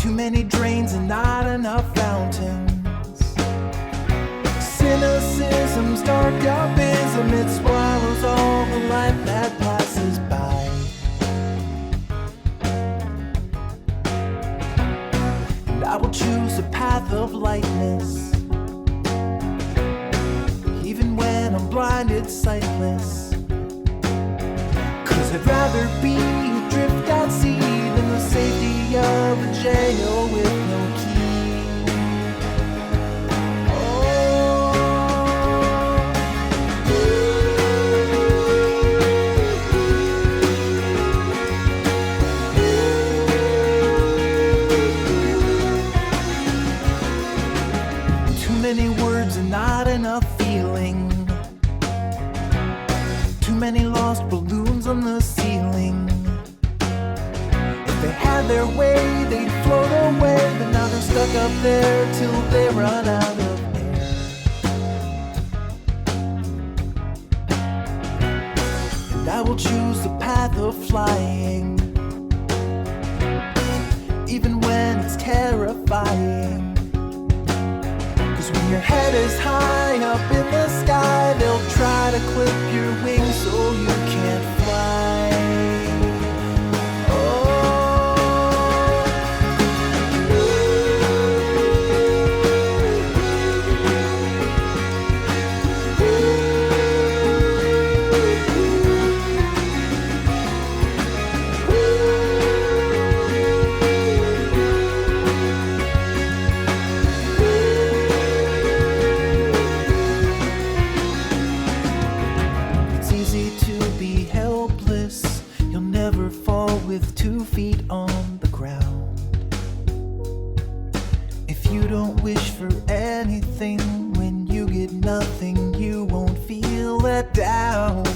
Too many drains and not enough fountains. Cynicism's dark abysm, it swallows all the life that passes by. And I will choose a path of lightness, even when I'm blinded, sightless. 'Cause I'd rather be adrift at sea than the safety of a jail with no key. Too many words and not enough feeling. Too many lost balloons on the ceiling. If they had their way, they'd float away, but now they're stuck up there till they run out of air. And I will choose the path of flying, even when it's terrifying. 'Cause when your head is high up in the sky, they'll try to clip your wings so you can't fly. With 2 feet on the ground. If you don't wish for anything, when you get nothing, you won't feel let down.